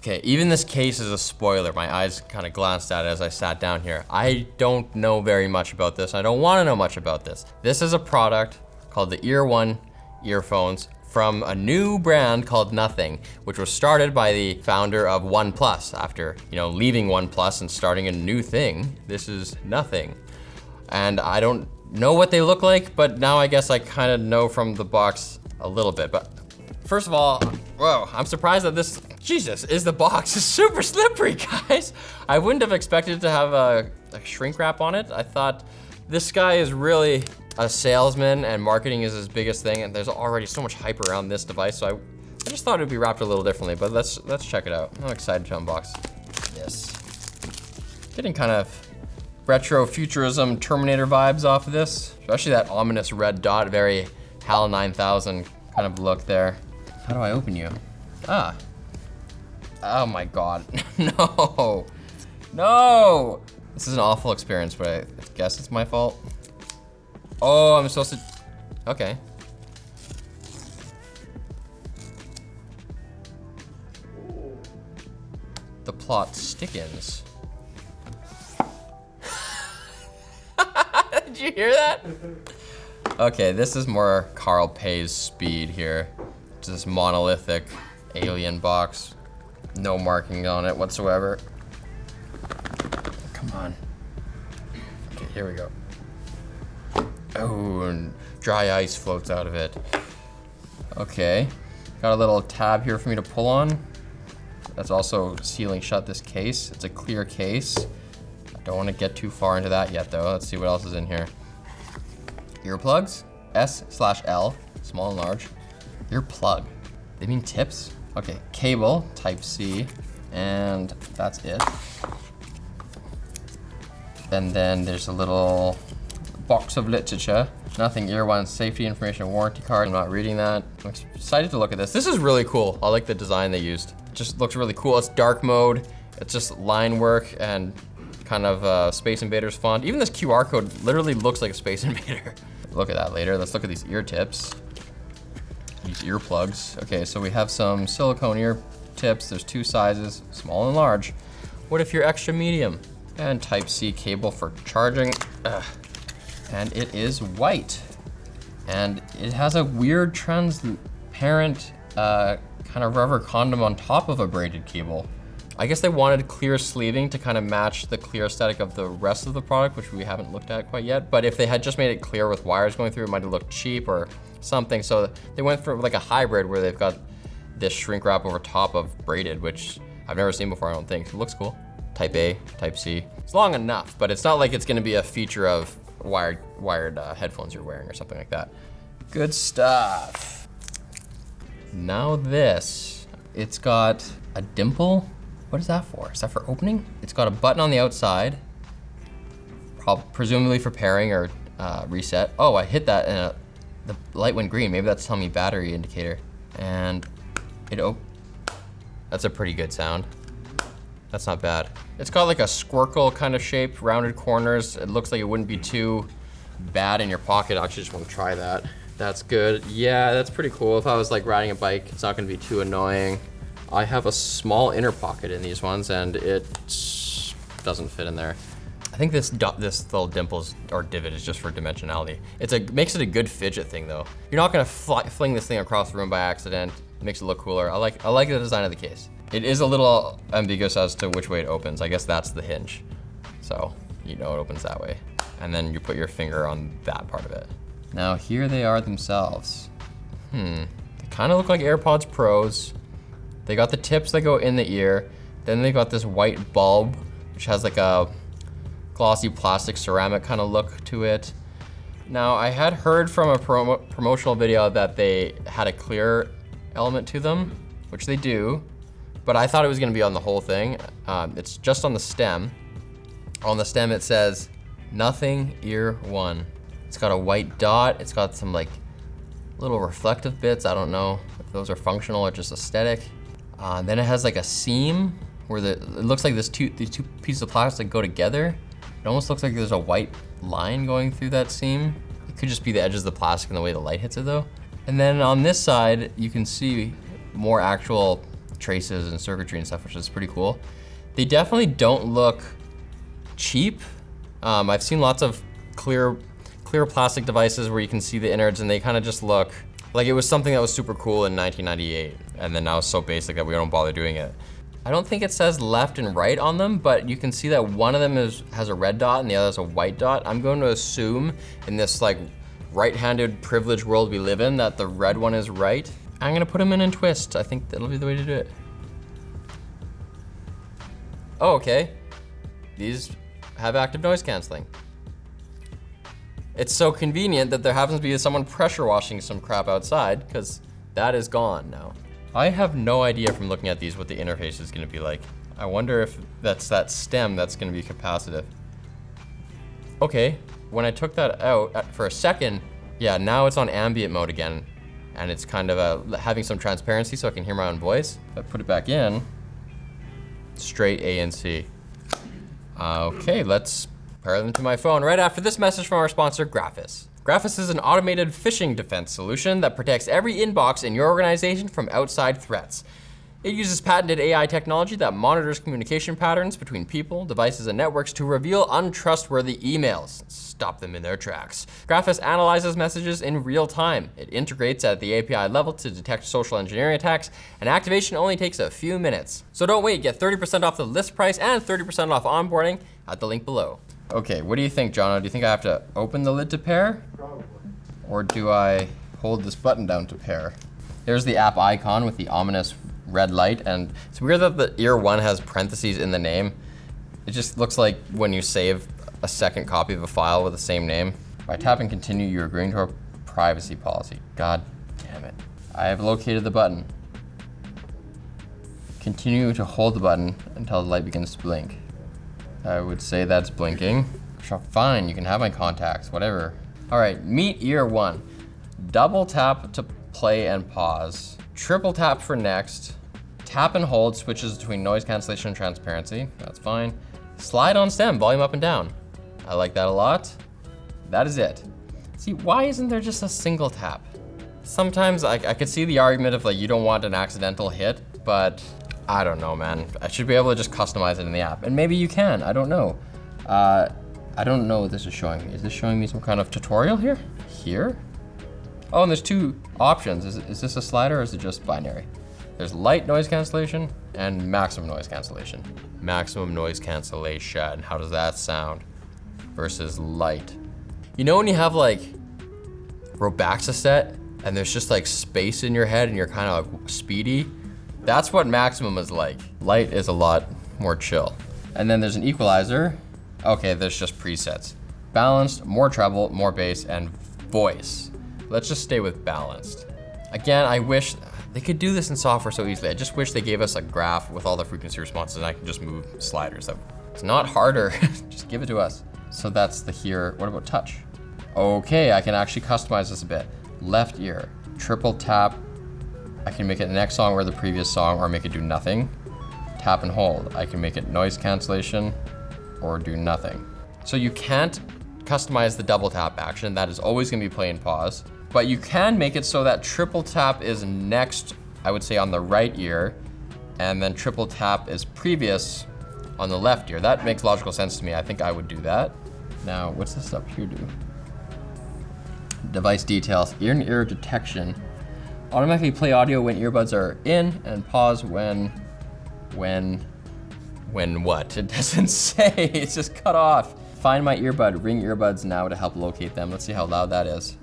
Okay, even this case is a spoiler. My eyes kind of glanced at it as I sat down here. I don't know very much about this. I don't want to know much about this. This is a product called the Ear One earphones from a new brand called Nothing, which was started by the founder of OnePlus. After, leaving OnePlus and starting a new thing, this is Nothing. And I don't know what they look like, but now I guess I kind of know from the box a little bit. But first of all, whoa, I'm surprised that this, Jesus, is the box. It's super slippery, guys. I wouldn't have expected to have a shrink wrap on it. I thought this guy is really a salesman and marketing is his biggest thing, and there's already so much hype around this device, so I just thought it would be wrapped a little differently, but let's check it out. I'm excited to unbox this. Getting kind of retro futurism Terminator vibes off of this, especially that ominous red dot, very HAL 9000 kind of look there. How do I open you? Ah. Oh my God, no. No! This is an awful experience, but I guess it's my fault. Oh, I'm supposed to, okay. The plot stickens. Did you hear that? Okay, this is more Carl Pay's speed here. It's this monolithic alien box. No marking on it whatsoever. Come on. Okay, here we go. Oh, and dry ice floats out of it. Okay, got a little tab here for me to pull on. That's also sealing shut this case. It's a clear case. I don't want to get too far into that yet though. Let's see what else is in here. Earplugs, S/L, small and large. Earplug, they mean tips? Okay, cable, type C, and that's it. And then there's a little box of literature. Nothing, Ear One, safety information, warranty card. I'm not reading that. I'm excited to look at this. This is really cool. I like the design they used. It just looks really cool. It's dark mode. It's just line work and kind of Space Invaders font. Even this QR code literally looks like a Space Invader. Look at that later. Let's look at these ear tips. These earplugs. Okay, so we have some silicone ear tips. There's two sizes, small and large. What if you're extra medium? And type C cable for charging. And it is white. And it has a weird transparent kind of rubber condom on top of a braided cable. I guess they wanted clear sleeving to kind of match the clear aesthetic of the rest of the product, which we haven't looked at quite yet. But if they had just made it clear with wires going through, it might have looked cheap or something. So they went for like a hybrid where they've got this shrink wrap over top of braided, which I've never seen before, I don't think. It looks cool. Type A, type C. It's long enough, but it's not like it's gonna be a feature of wired headphones you're wearing or something like that. Good stuff. Now this, it's got a dimple. What is that for? Is that for opening? It's got a button on the outside, presumably for pairing or reset. Oh, I hit that and the light went green. Maybe that's telling me battery indicator. And that's a pretty good sound. That's not bad. It's got like a squircle kind of shape, rounded corners. It looks like it wouldn't be too bad in your pocket. I actually just want to try that. That's good. Yeah, that's pretty cool. If I was like riding a bike, it's not gonna be too annoying. I have a small inner pocket in these ones and it doesn't fit in there. I think this little dimples or divot is just for dimensionality. Makes it a good fidget thing though. You're not gonna fling this thing across the room by accident. It makes it look cooler. I like the design of the case. It is a little ambiguous as to which way it opens. I guess that's the hinge. So, it opens that way. And then you put your finger on that part of it. Now here they are themselves. They kind of look like AirPods Pros. They got the tips that go in the ear. Then they got this white bulb, which has like a glossy plastic ceramic kind of look to it. Now I had heard from a promotional video that they had a clear element to them, which they do. But I thought it was gonna be on the whole thing. It's just on the stem. On the stem it says, Nothing Ear One. It's got a white dot. It's got some like little reflective bits. I don't know if those are functional or just aesthetic. Then it has like a seam where it looks like these two pieces of plastic go together. It almost looks like there's a white line going through that seam. It could just be the edges of the plastic and the way the light hits it though. And then on this side, you can see more actual traces and circuitry and stuff, which is pretty cool. They definitely don't look cheap. I've seen lots of clear plastic devices where you can see the innards and they kind of just look like it was something that was super cool in 1998, and then now it's so basic that we don't bother doing it. I don't think it says left and right on them, but you can see that one of them has a red dot and the other has a white dot. I'm going to assume in this like right-handed privileged world we live in that the red one is right. I'm gonna put them in and twist. I think that'll be the way to do it. Oh, okay. These have active noise canceling. It's so convenient that there happens to be someone pressure washing some crap outside, because that is gone now. I have no idea from looking at these what the interface is gonna be like. I wonder if that's that stem that's gonna be capacitive. Okay, when I took that out for a second, yeah, now it's on ambient mode again, and it's kind of having some transparency so I can hear my own voice. If I put it back in, straight A and C. Okay, let's pair them to my phone right after this message from our sponsor, Graphus. Graphus is an automated phishing defense solution that protects every inbox in your organization from outside threats. It uses patented AI technology that monitors communication patterns between people, devices, and networks to reveal untrustworthy emails, stop them in their tracks. Graphus analyzes messages in real time. It integrates at the API level to detect social engineering attacks, and activation only takes a few minutes. So don't wait, get 30% off the list price and 30% off onboarding at the link below. Okay, what do you think, Jono? Do you think I have to open the lid to pair? Probably. Or do I hold this button down to pair? Here's the app icon with the ominous red light, and it's weird that the Ear 1 has parentheses in the name. It just looks like when you save a second copy of a file with the same name. By tapping continue, you're agreeing to our privacy policy. God damn it. I have located the button. Continue to hold the button until the light begins to blink. I would say that's blinking. Sure, fine, you can have my contacts, whatever. All right, meet Ear 1. Double tap to play and pause. Triple tap for next. Tap and hold switches between noise cancellation and transparency. That's fine. Slide on stem, volume up and down. I like that a lot. That is it. See, why isn't there just a single tap? Sometimes I could see the argument of like you don't want an accidental hit, but I don't know, man. I should be able to just customize it in the app. And maybe you can, I don't know. I don't know what this is showing me. Is this showing me some kind of tutorial here? Here? Oh, and there's two options. Is this a slider or is it just binary? There's light noise cancellation and maximum noise cancellation. Maximum noise cancellation, how does that sound? Versus light. You know when you have like Robaxaset and there's just like space in your head and you're kind of like speedy? That's what maximum is like. Light is a lot more chill. And then there's an equalizer. Okay, there's just presets. Balanced, more treble, more bass, and voice. Let's just stay with balanced. Again, I wish they could do this in software so easily. I just wish they gave us a graph with all the frequency responses and I can just move sliders. It's not harder, just give it to us. So that's the here. What about touch? Okay, I can actually customize this a bit. Left ear, triple tap. I can make it the next song or the previous song or make it do nothing. Tap and hold. I can make it noise cancellation or do nothing. So you can't customize the double tap action. That is always gonna be play and pause. But you can make it so that triple tap is next, I would say on the right ear, and then triple tap is previous on the left ear. That makes logical sense to me. I think I would do that. Now, what's this up here do? Device details, ear-to-ear detection. Automatically play audio when earbuds are in and pause when what? It doesn't say, it's just cut off. Find my earbud, ring earbuds now to help locate them. Let's see how loud that is.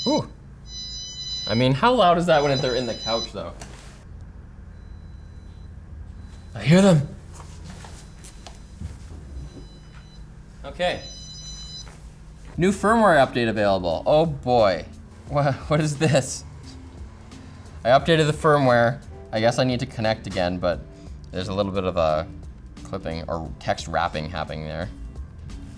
Ooh. I mean, how loud is that when they're in the couch though? I hear them. Okay. New firmware update available. Oh boy. What is this? I updated the firmware. I guess I need to connect again, but there's a little bit of a clipping or text wrapping happening there.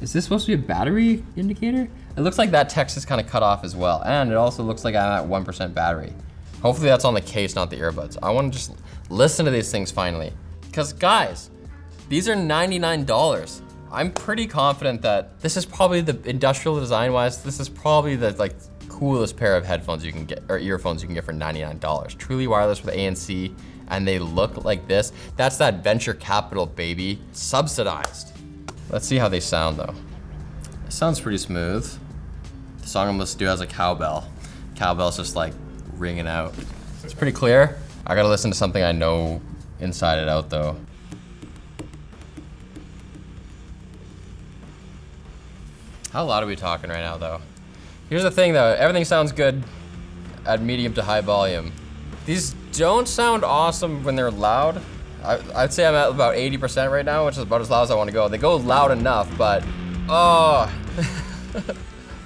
Is this supposed to be a battery indicator? It looks like that text is kind of cut off as well. And it also looks like I'm at 1% battery. Hopefully that's on the case, not the earbuds. I want to just listen to these things finally. Because guys, these are $99. I'm pretty confident that this is probably the industrial design wise, this is probably the like coolest pair of headphones you can get, or earphones you can get for $99. Truly wireless with ANC, and they look like this. That's that venture capital, baby. Subsidized. Let's see how they sound though. It sounds pretty smooth. The song I'm listening to has a cowbell. Cowbell's just like ringing out. It's pretty clear. I gotta listen to something I know inside and out though. How loud are we talking right now though? Here's the thing though, everything sounds good at medium to high volume. These don't sound awesome when they're loud. I'd say I'm at about 80% right now, which is about as loud as I want to go. They go loud enough, but oh,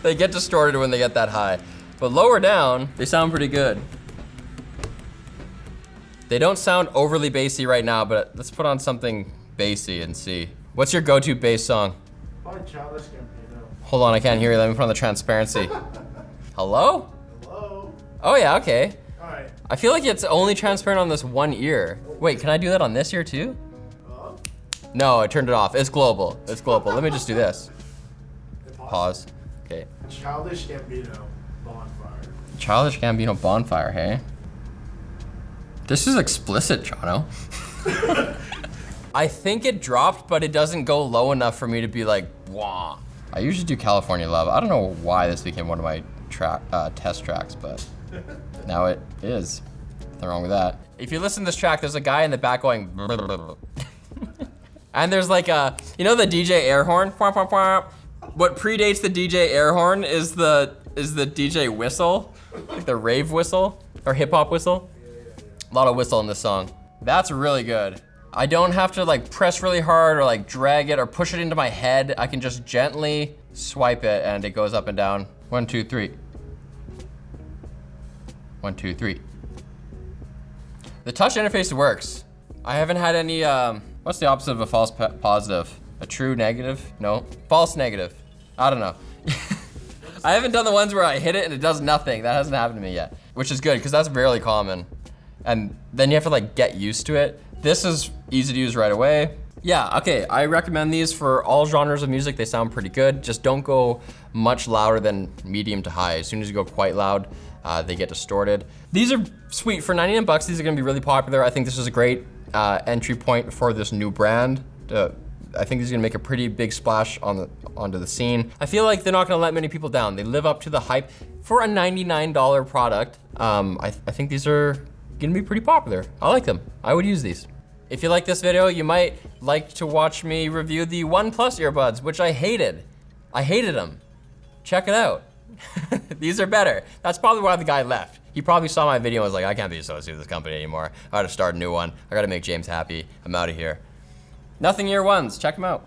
they get distorted when they get that high. But lower down, they sound pretty good. They don't sound overly bassy right now, but let's put on something bassy and see. What's your go-to bass song? Probably Childish Gambino. Hold on, I can't hear you. Let me put on the transparency. Hello? Hello? Oh yeah, okay. Alright. I feel like it's only transparent on this one ear. Wait, can I do that on this ear too? No, I turned it off. It's global. It's global. Let me just do this. Pause. Okay. Childish Gambino, Bonfire. Childish Gambino Bonfire, hey? This is explicit, Jono. I think it dropped, but it doesn't go low enough for me to be like, wah. I usually do California Love. I don't know why this became one of my test tracks, but now it is. Nothing wrong with that. If you listen to this track, there's a guy in the back going and there's like a, you know the DJ air horn? What predates the DJ air horn is the DJ whistle, like the rave whistle or hip hop whistle. A lot of whistle in this song. That's really good. I don't have to like press really hard or like drag it or push it into my head. I can just gently swipe it and it goes up and down. 1, 2, 3. 1, 2, 3. The touch interface works. I haven't had any, what's the opposite of a false positive? A true negative? No, false negative. I don't know. I haven't done the ones where I hit it and it does nothing. That hasn't happened to me yet, which is good because that's fairly common. And then you have to like get used to it. This is easy to use right away. Yeah, okay, I recommend these for all genres of music. They sound pretty good. Just don't go much louder than medium to high. As soon as you go quite loud, they get distorted. These are sweet, for 99 bucks, these are gonna be really popular. I think this is a great entry point for this new brand. I think these are gonna make a pretty big splash onto the scene. I feel like they're not gonna let many people down. They live up to the hype. For a $99 product, I think these are gonna be pretty popular. I like them. I would use these. If you like this video, you might like to watch me review the OnePlus earbuds, which I hated. I hated them. Check it out. These are better. That's probably why the guy left. He probably saw my video and was like, I can't be associated with this company anymore. I gotta start a new one. I gotta make James happy. I'm out of here. Nothing Ear Ones, check them out.